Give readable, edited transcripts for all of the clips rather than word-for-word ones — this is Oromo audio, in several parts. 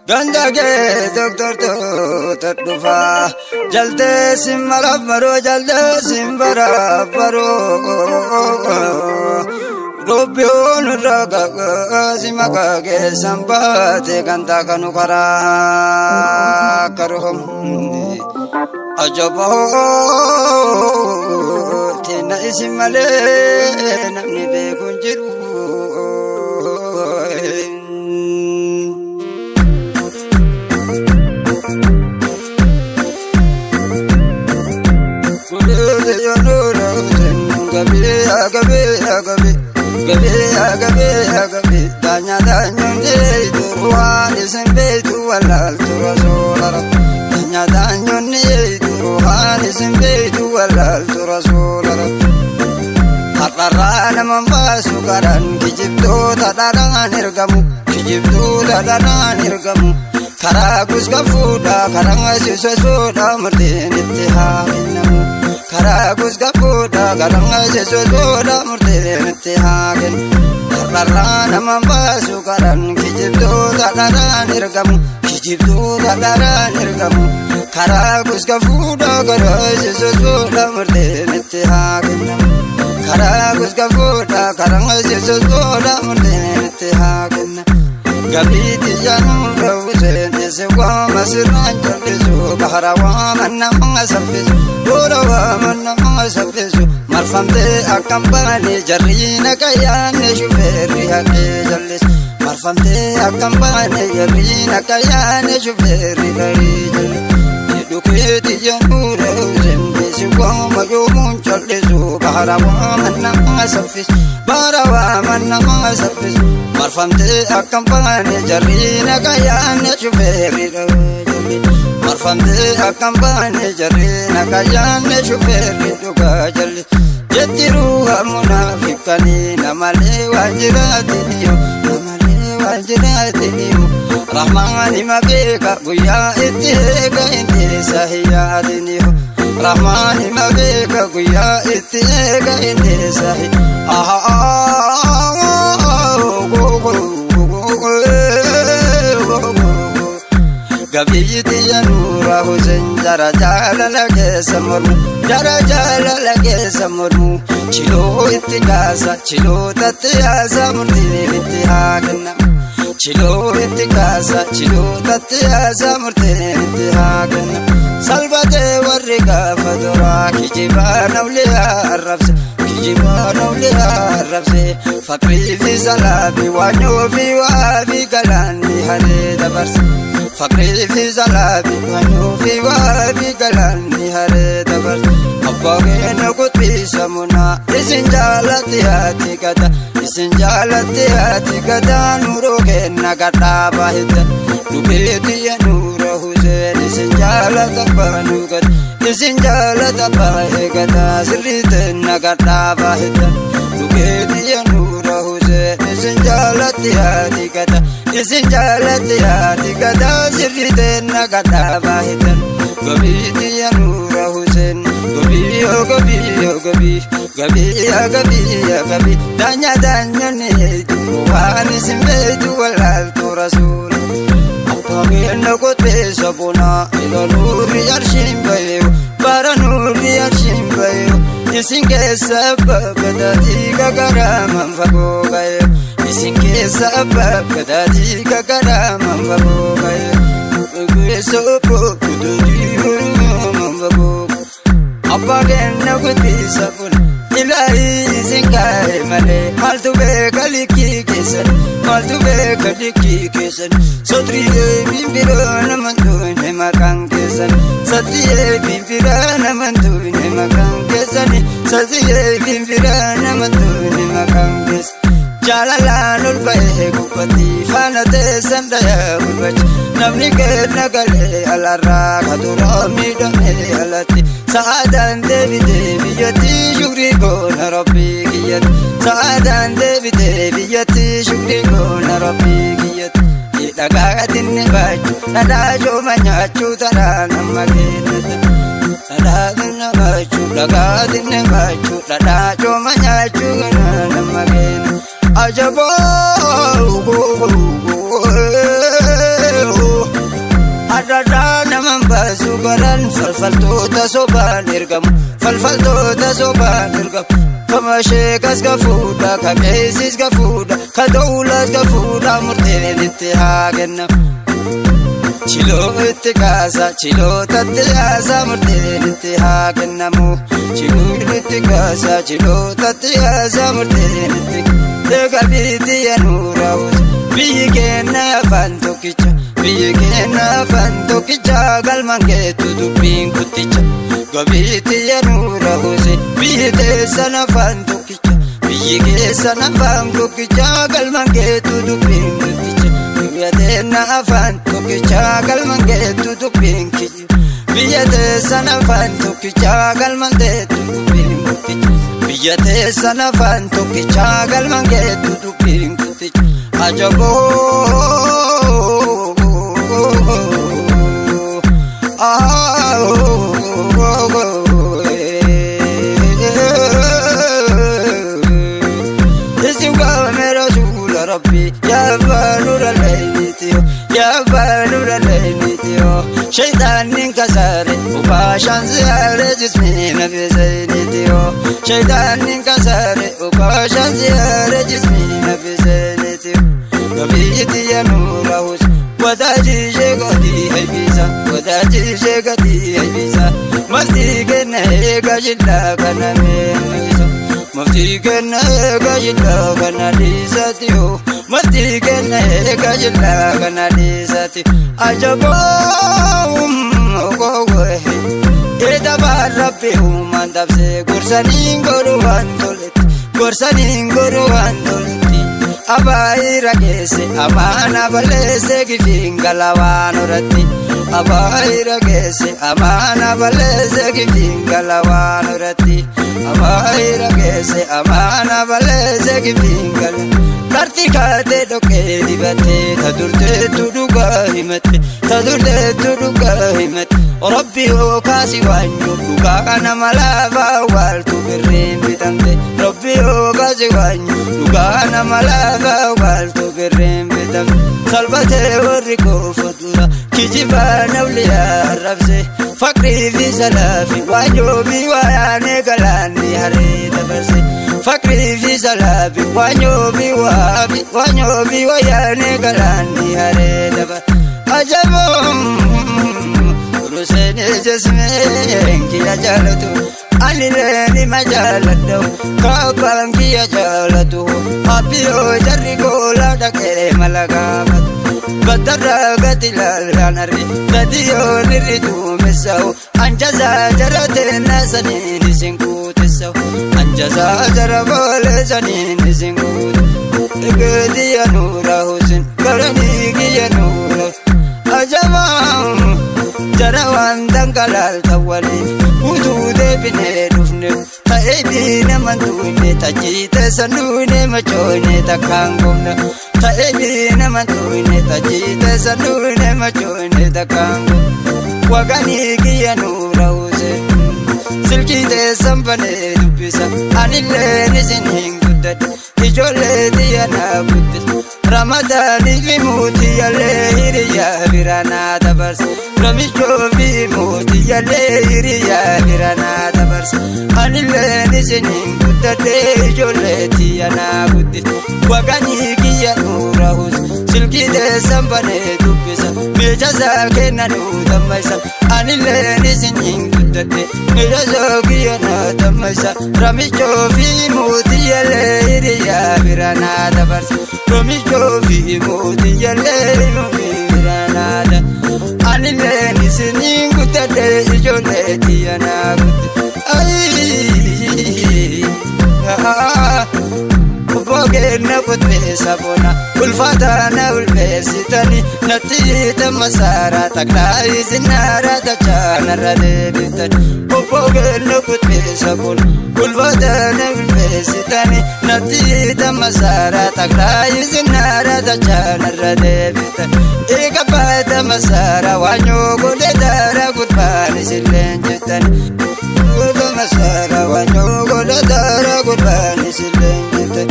Gandage doctor to tatufa jalde simara baro jalde simbara baro Robion raga simaka ge sambate ganda kanu kara karoham ajabo tina isimale namni be kunjiru Gabi danya ne duruan isembetu walal turasolar danya ne duruan isembetu walal turasolar hararana mambasu garan kijibdo tadaran irgamu karagus gafuda karanga sisosoda murtin ittihadinamu karagus gafuda karanga sisosoda murtin ittihadin hararana mambasu garan kijibdo tadaran irgamu karagus gafuda karanga sisosoda murtin ittihadinamu karagus gafuda karanga sisosoda murtin ittihadinamu Gabiti janu rawusen sewa masran jalsu bahrawa manna mangasafis borawa manna mangasafis marfamte akambani jarina kayane shuferi hake jallis marfamte akambani jarina kayane shuferi jallis duketi janu rawusen sewa majumun jalsu bahrawa manna mangasafis borawa manna mangasafis marfamte akampane jarina kayane shuferi marfamte akampane jarina kayane shuferi dugajalli jetiru munafikani namale wajratiniyo rahmani mabeka guya itega inte sahiyadiniyo rahmani mabeka guya itega inte sahi Gabiti yanura husen jara jala lage samurmu chilo itigasa chilo tatiyasa murtini itihagna chilo itigasa chilo tatiyasa murtini itihagna salvate warriga fadura kijibana uliya arrabse fakri fi salabi wanyo fi wabi galani hare dabarse fakri fi salabi wanyo fi wabi galani hare dabarse abbage nagutbi samuna isin jalati hati gada nuro ke nagata bahita nubeti ya nuro husen isin jalata banugat isin jalata bahigata sirite nagata bahita nubeti ya nuro husen isin jalati hati gada sirite nagata bahita gabiti ya nuro husen gabi danya ne duwani simbetu walal turasul apage nagot besabona ila nuri arshimbayo para nuri arshimbayo isinge sabab dadi gagara manfago gayo isinge sabab dadi gagara manfago gayo besopo kududi manfago apage nagot besabona ilahi zingai male maltu be kaliki kesan sotriye bimbira namantu ne makang kesan satriye bimbira namantu ne makang kesan satriye bimbira namantu ne makang kes jalala nul bae gupati fanate sandaya ubach namni ke nagale alara kadura midame alati saadan devi yati shukri ko na rabbi kiyat saadan devi yati shukri ko na rabbi kiyat idagatin ne baju nada jo manyachu tara namagena nada na baju dagatin ne baju nada jo manyachu namagena ajabo goran falfaltu tasoban irgam falfaltu tasoban irgam kama shekas gafuda kamesis gafuda kadoulas gafuda murtelen ittihagenna chilo ittikasa chilo tattiyasa murtelen ittihagennamu chilo ittikasa chilo tattiyasa murtelen ittihagennamu gabiti yanuraus biyikena fantokicha biyikena fantokicha galmangetu dubin kuticha gabiti yanuraus biyite sana fantokicha biyike sana fantokicha galmangetu dubin kuticha biyatena fantokicha galmangetu dubin kuticha biyate sana fantokicha galmangetu dubin kuticha biyate sana fantokicha galmangetu dubin kuticha ajabo ربي يا بانور الليلتيو يا بانور الليلتيو شيطان انكسر وباشان زيارة جسمي نبي زينتيو شيطان انكسر وباشان زيارة جسمي نبي زينتيو نبيتي يا نور هوس وداجي شيغتي هيبيسا وداجي شيغتي هيبيسا مفتي كنا هيغا جلا كنا ميسا مفتي كنا هيغا جلا كنا ليساتيو مفتي كنا هيغا جلا كنا ليساتيو أجابهم أقوه إذا باربهم من دبسي قرصانين قروان دولت قرصانين قروان دولتي أباي رجسي أمانة بلسي كفين قلوان رتي أباي رجسي أمانة بلسي كفين قلوان رتي أباي رجسي أمانة بلسي كفين قلوان Kartikate doke dibate tadurte tuduga himate tadurte tuduga himate Rabbi o kasi wanyu duga kana malava wal tu birrim bitante Rabbi o kasi wanyu duga kana malava wal tu birrim bitante salvate wariko fadura kijiba nawliya rabse fakri fi salafi wanyu bi wayane galani hare tabarse fakri fi salafi wanyu bi wanyobi wayane galani hare daba ajabum rusene jasme kiya jalatu alileni majalatu kabangi jalatu apiyo jariko la dakere malagamat badara gatilal ranari dadiyo niridu mesau anjaza jarate nasani nisinkutisau anjaza jarabole zani nisinkutisau Gedi ya nura husin karani ki ya nura ajamam jarawan dangalal tawali udu de bine dufne ta ebine mandune ta jite sanune machone ta kangumna ta ebine mandune ta jite sanune machone ta kangum wagani ki ya nura husin silki de sambane dubisa anile nisinin gudat Ijole diya na buddhis Ramadan limuti yale hiriya birana tabars Ramisho vimuti yale hiriya birana tabars Anile nisinin buddhate ijole diya na buddhis Wagani kiya nurahus silki de sambane dubbisa Mejaza kena nudamaisa Anile nisinin buddhate Mejaza kiya na damaisa Ramisho vimuti yale hiriya birana tabars Romisho vimuti yale birana tabars Anile nisinin buddhate ijole diya na buddhis Ayy Bogena putme sabona ulfata na ulbesitani natita masara takla izinara tachana radebitan Bogena putme sabona ulfata na ulbesitani natita masara takla izinara tachana radebitan Ekapata masara wanyo gole dara gutbani silenjetan Gole masara wanyo gole dara gutbani silenjetan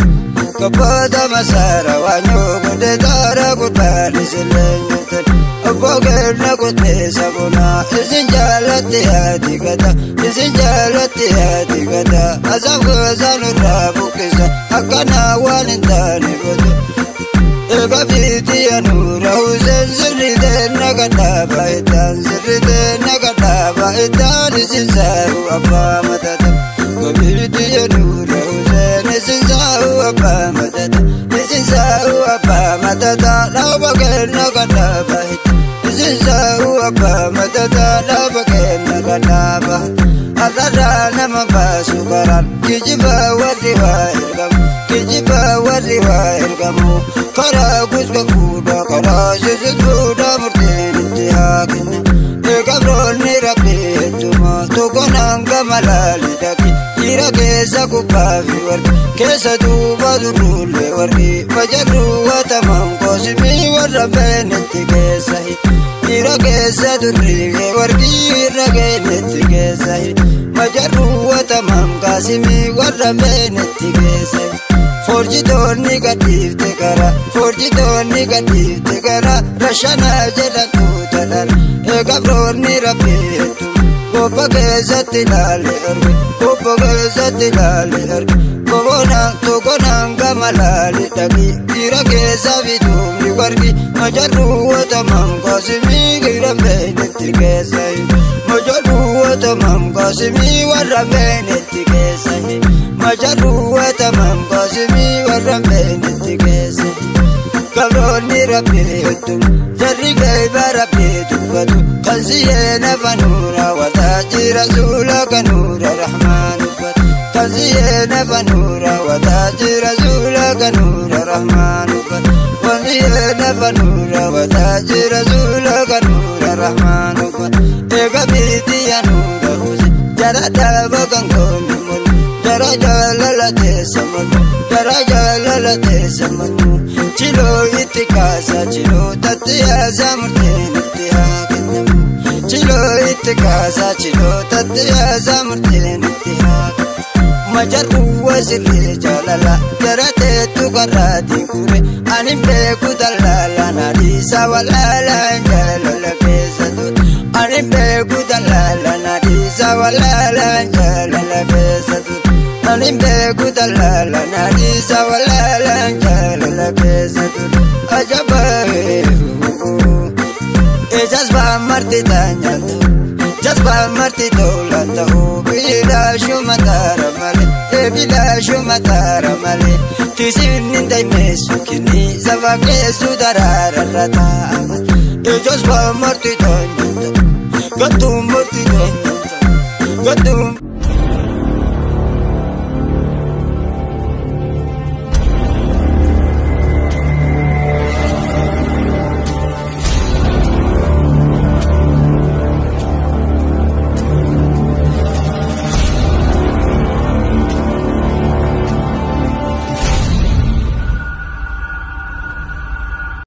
Kapata masara wanyo gode dara gudbani silenyetan bogerna kote sabona isin jalatti hati gata isin jalatti hati gata azab gazanu rabukisa akana walintani goto ega biti anura usen sirrite nagadaba itan sirrite nagadaba itan isin saru abba matata gabiti anura usen isin saru abba matata isin saru abba matata labagerna gadaba isin saru abba matata labagerna gadaba adara nama basukaran kijiba wadiwa ilgam kijiba wadiwa ilgamu kara kuska kuda kara sisikuda murtin intihakina ekabrol ni rabbi tuma tokonanga malali daki ira kesa kupavi wargi kesa duba durule wargi majaru watamam kosimi warrabenetti kesa hi ira kesa durule wargi ira genetti kesa hi majaru watamam kasimi warrabenetti kesa hi forjitonni gadifte kara rashana jedhantu talar egabronni rabbitu gobba keessatti laale arge gobba keessatti laale arge togonaan gama laale dhaqi dhiira keessa bituumni wargi majarru watamam qaasimii gira beenetti keessa majarru watamam qaasimii warra beenetti keessa majarru watamam qaasimii warra beenetti keessa gabronni rabbitu jarri gayba rabbitu batu kansiyeena fanura watajira zula kanura rahmanu batu kansiyeena fanura watajira zula kanura rahmanu batu kansiyeena fanura watajira zula kanura rahmanu batu ega biti yanura kusi jara daba kankoni mulu jara jalalate samanu jara jalalate samanu chilo itikasa chilo tatiyasa murtin intihakinamu chilo itikasa chilo tatiyasa murtin intihak majarru wasirri jalala jarate tukarati kure anim beku dalala nadisa walala jalala besatu anim beku dalala nadisa walala jalala besatu anim beku dalala nadisa walala jalala besatu ajaba jazba marti tanyatu jazba marti dolata bila shumatara male bila shumatara male tisinin dai mesukini zavake sudarara rata jazba marti tanyatu gatum